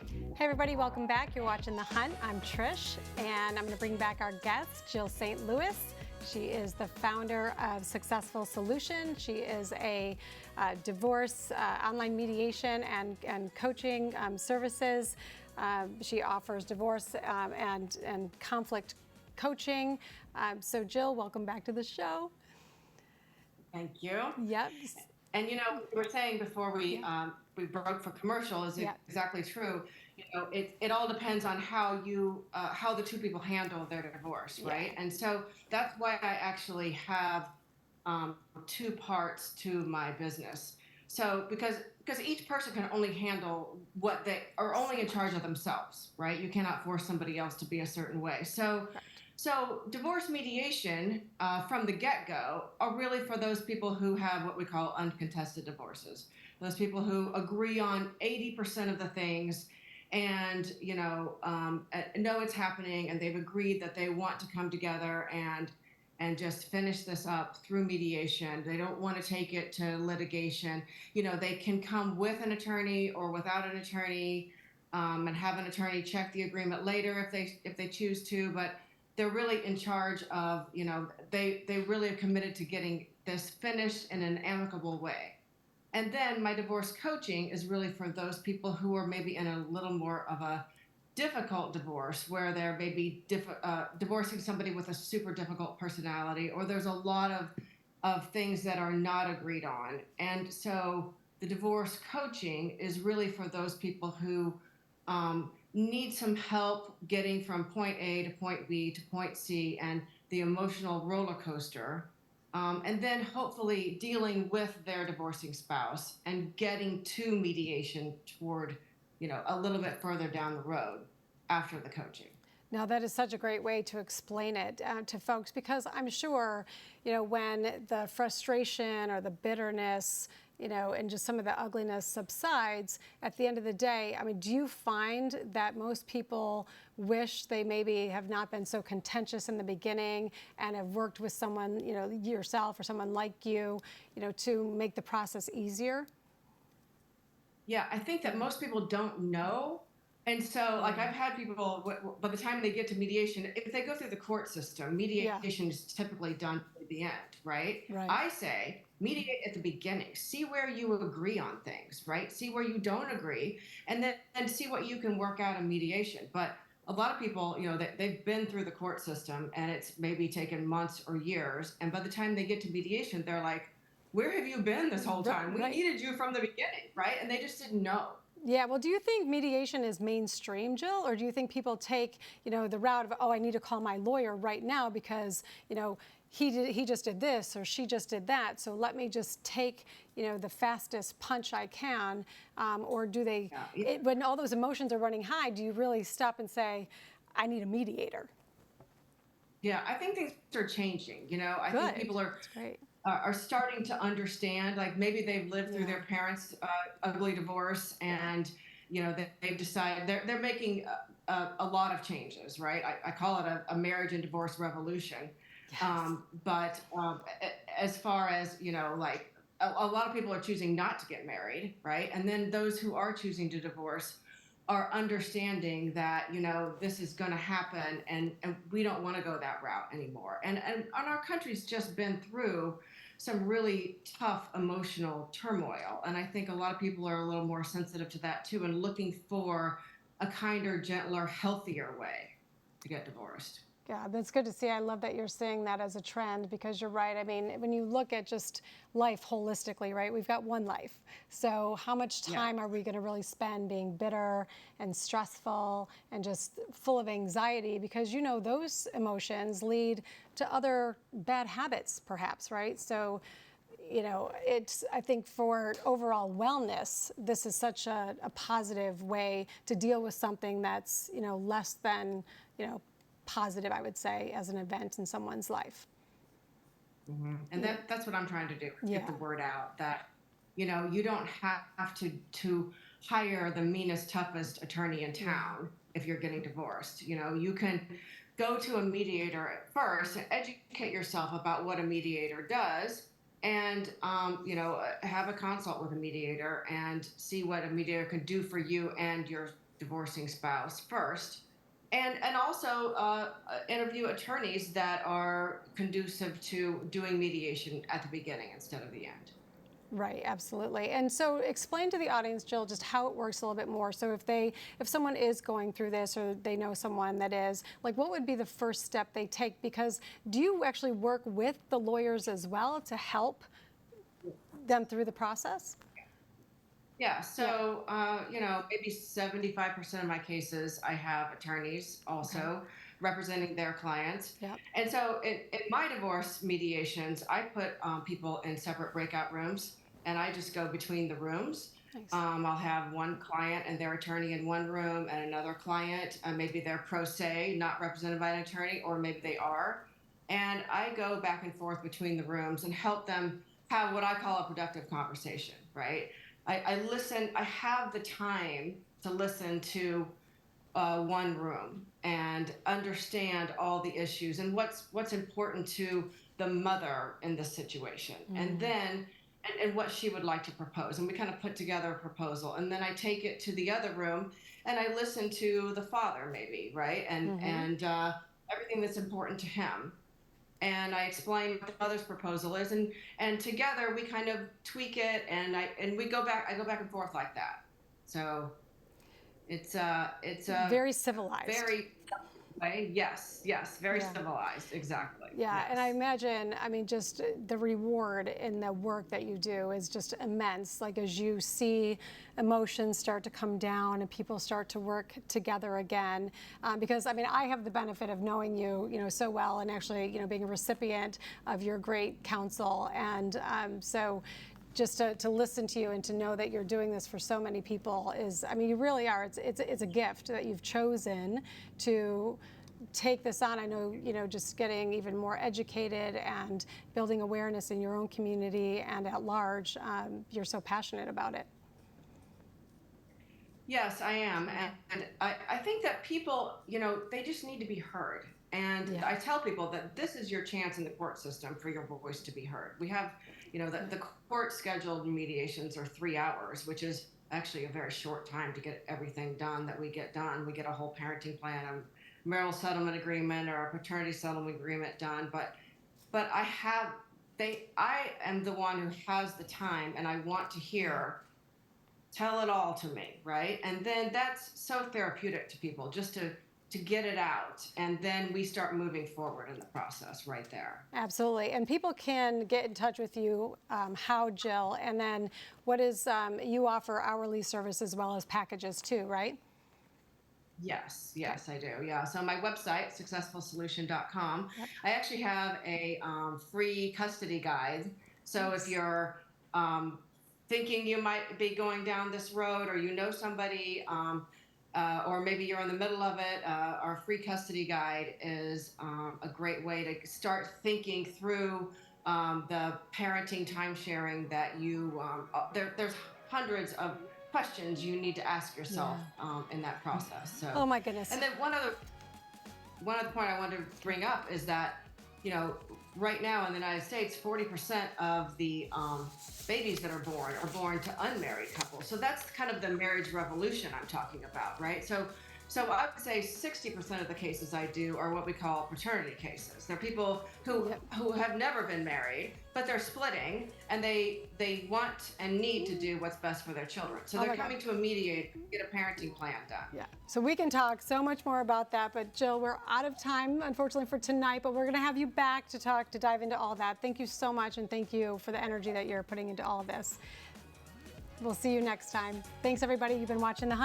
Hey everybody, welcome back. You're watching The Hunt. I'm Trish, and I'm going to bring back our guest, Jill St. Louis. She is the founder of Successful Solution. She is a divorce online mediation and coaching services. She offers divorce and conflict coaching. So Jill, welcome back to the show. Thank you. Yep. And what you were saying before we broke for commercial is Yep. exactly true. It all depends on how the two people handle their divorce, right? Yeah. And so that's why I actually have two parts to my business. So because each person can only handle what they are only in charge of themselves, right? You cannot force somebody else to be a certain way. So. Correct. So, divorce mediation from the get go are really for those people who have what we call uncontested divorces. Those people who agree on 80% of the things and, know it's happening and they've agreed that they want to come together and just finish this up through mediation. They don't want to take it to litigation. They can come with an attorney or without an attorney, and have an attorney check the agreement later if they choose to. But they're really in charge of, they really are committed to getting this finished in an amicable way. And then my divorce coaching is really for those people who are maybe in a little more of a difficult divorce, where they're maybe divorcing somebody with a super difficult personality, or there's a lot of things that are not agreed on. And so the divorce coaching is really for those people who need some help getting from point A to point B to point C and the emotional roller coaster. And then hopefully dealing with their divorcing spouse and getting to mediation toward, a little bit further down the road after the coaching. Now, that is such a great way to explain it to folks, because I'm sure, when the frustration or the bitterness, and just some of the ugliness subsides, at the end of the day, I mean, do you find that most people wish they maybe have not been so contentious in the beginning and have worked with someone, yourself or someone like you, to make the process easier? Yeah, I think that most people don't know. And so, like, I've had people, by the time they get to mediation, if they go through the court system, Yeah. mediation is typically done at the end, right? Right. I say mediate at the beginning. See where you agree on things, right? See where you don't agree, and then see what you can work out in mediation. But a lot of people, they've been through the court system and it's maybe taken months or years. And by the time they get to mediation, they're like, where have you been this whole time? We Right. needed you from the beginning, right? And they just didn't know. Yeah, well, do you think mediation is mainstream, Jill, or do you think people take, the route of, oh, I need to call my lawyer right now because, he just did this or she just did that, so let me just take, the fastest punch I can, or do they, when all those emotions are running high, do you really stop and say, I need a mediator? Yeah, I think things are changing. I Good. think people That's great. Are starting to understand. Like maybe they've lived through their parents' ugly divorce, and they've decided they're making a lot of changes. Right? I call it a marriage and divorce revolution. Yes. But as far as like a lot of people are choosing not to get married, right? And then those who are choosing to divorce are understanding that this is going to happen, and we don't want to go that route anymore. And our country's just been through some really tough emotional turmoil, and I think a lot of people are a little more sensitive to that too, and looking for a kinder, gentler, healthier way to get divorced. Yeah, that's good to see. I love that you're seeing that as a trend, because you're right. I mean, when you look at just life holistically, right, we've got one life. So how much time are we going to really spend being bitter and stressful and just full of anxiety? Because, those emotions lead to other bad habits, perhaps, right? So, I think for overall wellness, this is such a positive way to deal with something that's, less than, positive, I would say, as an event in someone's life. Mm-hmm. And that's what I'm trying to do, get the word out that, you don't have to hire the meanest, toughest attorney in town if you're getting divorced. You can go to a mediator at first and educate yourself about what a mediator does, and, have a consult with a mediator and see what a mediator can do for you and divorcing spouse first, and also interview attorneys that are conducive to doing mediation at the beginning instead of the end. Right, absolutely. And so explain to the audience, Jill, just how it works a little bit more. So if someone is going through this or they know someone that is, like what would be the first step they take? Because do you actually work with the lawyers as well to help them through the process? Yeah, so maybe 75% of my cases, I have attorneys also representing their clients. Yep. And so in my divorce mediations, I put people in separate breakout rooms, and I just go between the rooms. Nice. I'll have one client and their attorney in one room, and another client, maybe they're pro se, not represented by an attorney, or maybe they are. And I go back and forth between the rooms and help them have what I call a productive conversation, right? I listen, I have the time to listen to one room and understand all the issues and what's important to the mother in this situation. And then and what she would like to propose. And we kind of put together a proposal. And then I take it to the other room and I listen to the father maybe, right? And everything that's important to him. And I explain what the mother's proposal is, and together we kind of tweak it, and I go back and forth like that. So it's very civilized. Very way. Yes, very civilized, exactly. Yeah, yes. And I imagine, I mean, just the reward in the work that you do is just immense. Like as you see emotions start to come down and people start to work together again. Because I mean, I have the benefit of knowing you, so well, and actually, being a recipient of your great counsel, and so. Just to listen to you and to know that you're doing this for so many people is, I mean, you really are. It's a gift that you've chosen to take this on. I know, just getting even more educated and building awareness in your own community and at large, you're so passionate about it. Yes, I am. And I think that people, they just need to be heard. And I tell people that this is your chance in the court system for your voice to be heard. We have, the court scheduled mediations are 3 hours, which is actually a very short time to get everything done that we get done. We get a whole parenting plan, a marital settlement agreement, or a paternity settlement agreement done. But I am the one who has the time, and I want to hear. Tell it all to me, right? And then that's so therapeutic to people, just to get it out, and then we start moving forward in the process right there. Absolutely. And people can get in touch with you, how, Jill? And then what is, you offer hourly service as well as packages too, right? Yes, I do. Yeah. So my website, successfulsolution.com, I actually have a free custody guide. So if you're thinking you might be going down this road, or somebody, or maybe you're in the middle of it, our free custody guide is a great way to start thinking through the parenting time sharing that there's hundreds of questions you need to ask yourself in that process. So, oh my goodness. And then one other point I wanted to bring up is that, right now in the United States, 40% of the babies that are born to unmarried couples. So that's kind of the marriage revolution I'm talking about, right? So I would say 60% of the cases I do are what we call paternity cases. They're people who have never been married, but they're splitting, and they want and need to do what's best for their children. So they're coming to a mediator to get a parenting plan done. Yeah. So we can talk so much more about that, but Jill, we're out of time, unfortunately, for tonight, but we're going to have you back to dive into all that. Thank you so much, and thank you for the energy that you're putting into all of this. We'll see you next time. Thanks, everybody. You've been watching The Hunt.